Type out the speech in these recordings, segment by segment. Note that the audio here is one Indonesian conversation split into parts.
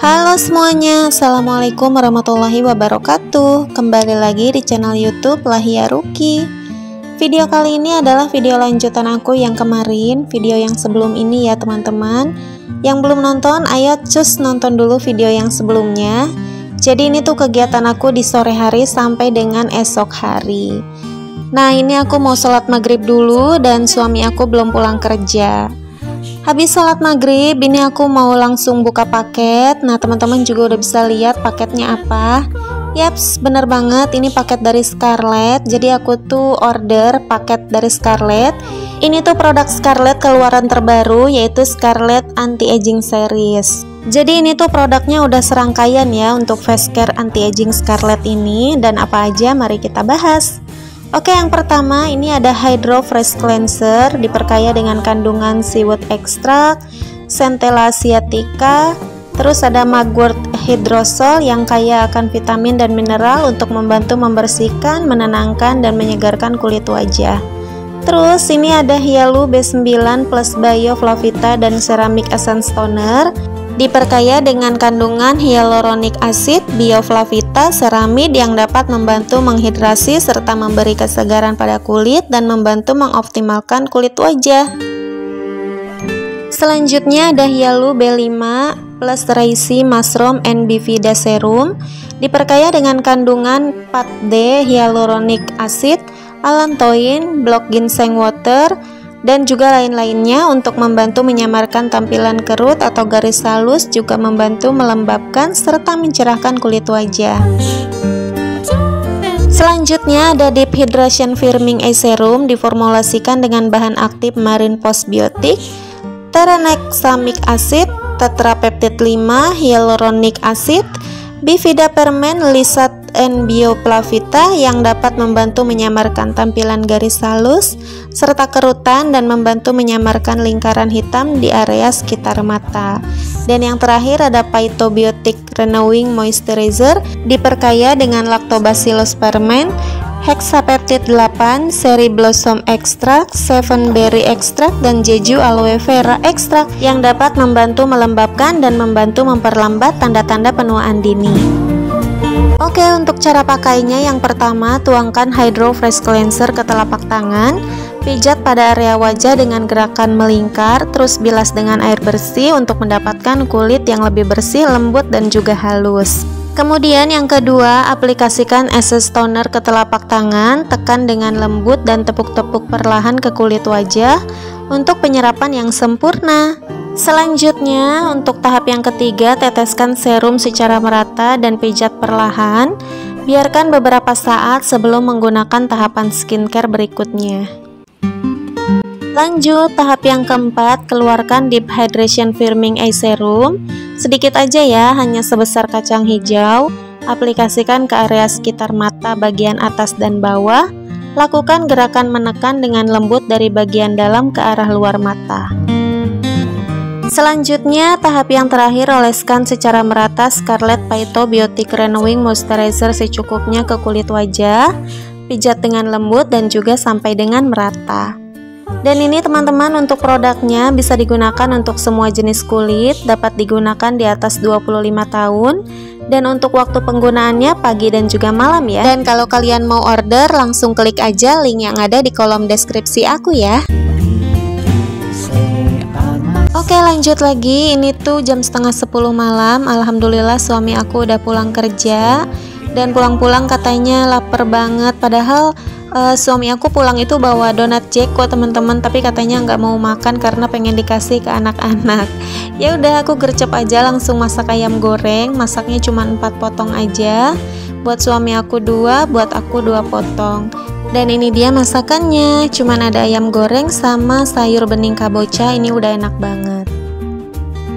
Halo semuanya, Assalamualaikum warahmatullahi wabarakatuh. Kembali lagi di channel YouTube Lahia Ruki. Video kali ini adalah video lanjutan aku yang kemarin, video yang sebelum ini ya teman-teman. Yang belum nonton, ayo cus nonton dulu video yang sebelumnya. Jadi ini tuh kegiatan aku di sore hari sampai dengan esok hari. Nah ini aku mau sholat maghrib dulu dan suami aku belum pulang kerja. Habis sholat maghrib, ini aku mau langsung buka paket. Nah teman-teman juga udah bisa lihat paketnya apa. Yaps, bener banget, ini paket dari Scarlett. Jadi aku tuh order paket dari Scarlett. Ini tuh produk Scarlett keluaran terbaru, yaitu Scarlett Anti-Aging Series. Jadi ini tuh produknya udah serangkaian ya untuk face care anti-aging Scarlett ini. Dan apa aja, mari kita bahas. Oke, yang pertama ini ada Hydro Fresh Cleanser, diperkaya dengan kandungan seaweed extract, Centella asiatica, terus ada Mugwort Hydrosol yang kaya akan vitamin dan mineral untuk membantu membersihkan, menenangkan, dan menyegarkan kulit wajah. Terus ini ada Hyalu B9 plus Bio Flavita dan Ceramic Essence Toner, diperkaya dengan kandungan hyaluronic acid, bioflavita, ceramid yang dapat membantu menghidrasi serta memberi kesegaran pada kulit dan membantu mengoptimalkan kulit wajah. Selanjutnya ada Hyalu B5 plus Reishi Mushroom and Bifida Serum, diperkaya dengan kandungan 4D hyaluronic acid, allantoin, blok ginseng water, dan juga lain-lainnya untuk membantu menyamarkan tampilan kerut atau garis halus, juga membantu melembabkan serta mencerahkan kulit wajah. Selanjutnya ada Deep Hydration Firming Eye Serum, diformulasikan dengan bahan aktif marine postbiotik, tranexamic acid, tetrapeptid 5, hyaluronic acid, Bifida Permen, Lisat and Bioflavita yang dapat membantu menyamarkan tampilan garis halus serta kerutan dan membantu menyamarkan lingkaran hitam di area sekitar mata. Dan yang terakhir ada Phytobiotic Renewing Moisturizer, diperkaya dengan Lactobacillus Ferment, Hexapeptid 8, Cherry Blossom Extract, 7 Berry Extract, dan Jeju Aloe Vera Extract yang dapat membantu melembabkan dan membantu memperlambat tanda-tanda penuaan dini. Oke, untuk cara pakainya, yang pertama tuangkan Hydro Fresh Cleanser ke telapak tangan, pijat pada area wajah dengan gerakan melingkar, terus bilas dengan air bersih untuk mendapatkan kulit yang lebih bersih, lembut, dan juga halus. Kemudian yang kedua, aplikasikan Essence Toner ke telapak tangan, tekan dengan lembut dan tepuk-tepuk perlahan ke kulit wajah untuk penyerapan yang sempurna. Selanjutnya, untuk tahap yang ketiga, teteskan serum secara merata dan pijat perlahan. Biarkan beberapa saat sebelum menggunakan tahapan skincare berikutnya. Lanjut, tahap yang keempat, keluarkan Deep Hydration Firming Eye Serum. Sedikit aja ya, hanya sebesar kacang hijau. Aplikasikan ke area sekitar mata bagian atas dan bawah. Lakukan gerakan menekan dengan lembut dari bagian dalam ke arah luar mata. Selanjutnya, tahap yang terakhir, oleskan secara merata Scarlett Phytobiotic Renewing Moisturizer secukupnya ke kulit wajah. Pijat dengan lembut dan juga sampai dengan merata. Dan ini teman-teman, untuk produknya bisa digunakan untuk semua jenis kulit, dapat digunakan di atas 25 tahun, dan untuk waktu penggunaannya pagi dan juga malam ya. Dan kalau kalian mau order, langsung klik aja link yang ada di kolom deskripsi aku ya. Oke, lanjut lagi. Ini tuh jam setengah 10 malam. Alhamdulillah suami aku udah pulang kerja. Dan pulang-pulang katanya lapar banget. Padahal suami aku pulang itu bawa donat Jeko teman-teman, tapi katanya nggak mau makan karena pengen dikasih ke anak-anak. Ya udah, aku gercep aja langsung masak ayam goreng. Masaknya cuma 4 potong aja. Buat suami aku 2, buat aku 2 potong. Dan ini dia masakannya, cuman ada ayam goreng sama sayur bening kabocha. Ini udah enak banget.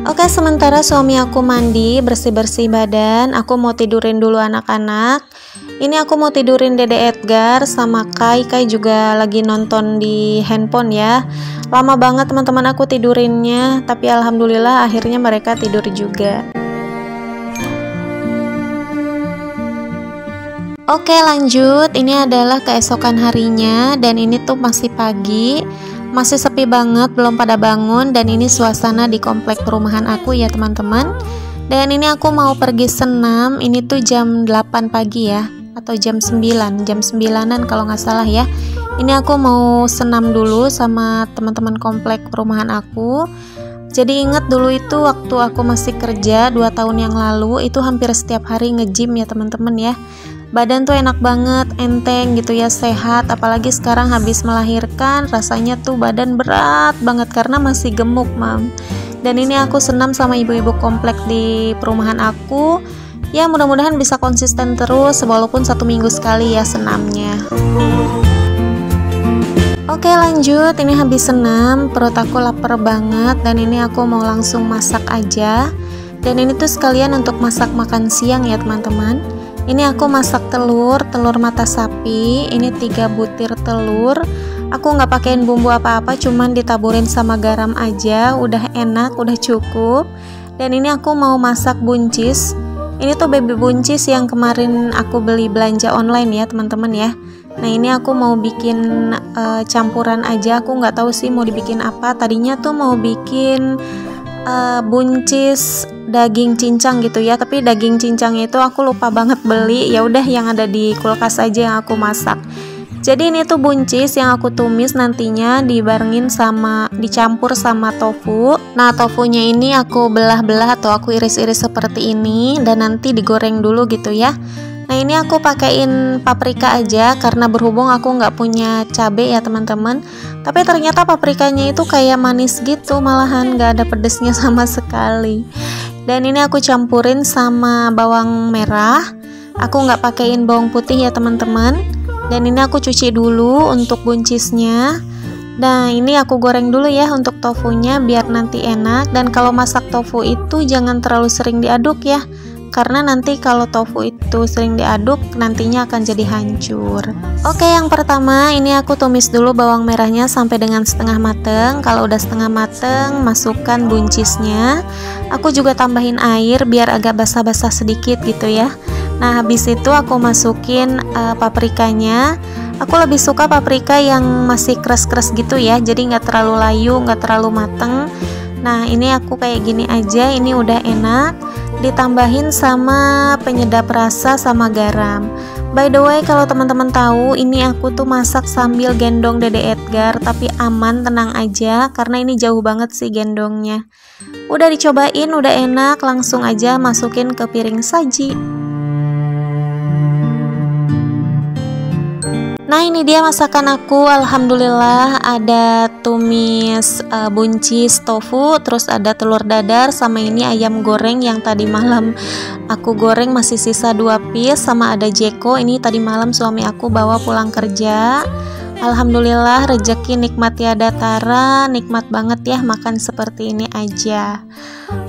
Oke, sementara suami aku mandi, bersih-bersih badan, aku mau tidurin dulu anak-anak. Ini aku mau tidurin Dede Edgar sama Kai. Kai juga lagi nonton di handphone ya. Lama banget teman-teman aku tidurinnya, tapi alhamdulillah akhirnya mereka tidur juga. Oke, lanjut. Ini adalah keesokan harinya dan ini tuh masih pagi. Masih sepi banget, belum pada bangun. Dan ini suasana di komplek perumahan aku ya teman-teman. Dan ini aku mau pergi senam, ini tuh jam 8 pagi ya, atau jam 9-an kalau nggak salah ya. Ini aku mau senam dulu sama teman-teman komplek perumahan aku. Jadi ingat dulu itu waktu aku masih kerja 2 tahun yang lalu, itu hampir setiap hari nge-gym ya teman-teman ya. Badan tuh enak banget, enteng gitu ya, sehat. Apalagi sekarang habis melahirkan, rasanya tuh badan berat banget karena masih gemuk, Mam. Dan ini aku senam sama ibu-ibu komplek di perumahan aku. Ya mudah-mudahan bisa konsisten terus, walaupun 1 minggu sekali ya senamnya. Oke lanjut, ini habis senam, perut aku lapar banget. Dan ini aku mau langsung masak aja. Dan ini tuh sekalian untuk masak makan siang ya teman-teman. Ini aku masak telur mata sapi. Ini 3 butir telur. Aku nggak pakein bumbu apa-apa, cuman ditaburin sama garam aja, udah enak, udah cukup. Dan ini aku mau masak buncis. Ini tuh baby buncis yang kemarin aku beli belanja online ya teman-teman ya. Nah ini aku mau bikin campuran aja, aku nggak tahu sih mau dibikin apa. Tadinya tuh mau bikin buncis daging cincang gitu ya, tapi daging cincangnya itu aku lupa banget beli. Ya udah yang ada di kulkas aja yang aku masak. Jadi ini tuh buncis yang aku tumis, nantinya dibarengin sama, dicampur sama tofu. Nah tofunya ini aku belah-belah atau aku iris-iris seperti ini, dan nanti digoreng dulu gitu ya. Nah ini aku pakein paprika aja karena berhubung aku nggak punya cabai ya teman-teman. Tapi ternyata paprikanya itu kayak manis gitu, malahan nggak ada pedesnya sama sekali. Dan ini aku campurin sama bawang merah. Aku nggak pakein bawang putih ya teman-teman. Dan ini aku cuci dulu untuk buncisnya. Nah ini aku goreng dulu ya untuk tofunya biar nanti enak. Dan kalau masak tofu itu jangan terlalu sering diaduk ya, karena nanti kalau tofu itu sering diaduk nantinya akan jadi hancur. Oke, yang pertama ini aku tumis dulu bawang merahnya sampai dengan setengah mateng. Kalau udah setengah mateng, masukkan buncisnya. Aku juga tambahin air biar agak basah-basah sedikit gitu ya. Nah habis itu aku masukin paprikanya. Aku lebih suka paprika yang masih keras-keras gitu ya, jadi nggak terlalu layu, nggak terlalu mateng. Nah ini aku kayak gini aja, ini udah enak. Ditambahin sama penyedap rasa sama garam. By the way, kalau teman-teman tahu, ini aku tuh masak sambil gendong Dede Edgar, tapi aman, tenang aja karena ini jauh banget sih gendongnya. Udah dicobain, udah enak, langsung aja masukin ke piring saji. Nah ini dia masakan aku, alhamdulillah. Ada tumis buncis tofu, terus ada telur dadar, sama ini ayam goreng yang tadi malam aku goreng masih sisa 2 piece, sama ada jeko, ini tadi malam suami aku bawa pulang kerja. Alhamdulillah rezeki nikmat tiada tara, nikmat banget ya makan seperti ini aja.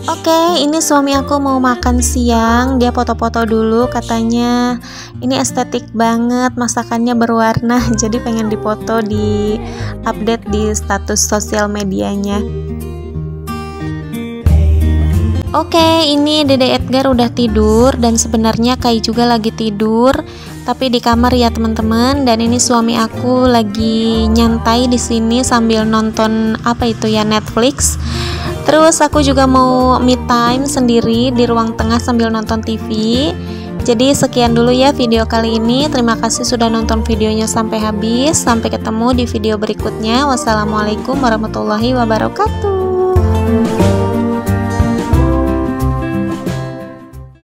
Oke, ini suami aku mau makan siang, dia foto-foto dulu, katanya ini estetik banget, masakannya berwarna, jadi pengen dipoto di update di status sosial medianya. Oke, ini Dede Edgar udah tidur dan sebenarnya Kai juga lagi tidur, tapi di kamar ya teman-teman. Dan ini suami aku lagi nyantai di sini sambil nonton apa itu ya, Netflix. Terus aku juga mau me time sendiri di ruang tengah sambil nonton TV. Jadi sekian dulu ya video kali ini. Terima kasih sudah nonton videonya sampai habis. Sampai ketemu di video berikutnya. Wassalamualaikum warahmatullahi wabarakatuh.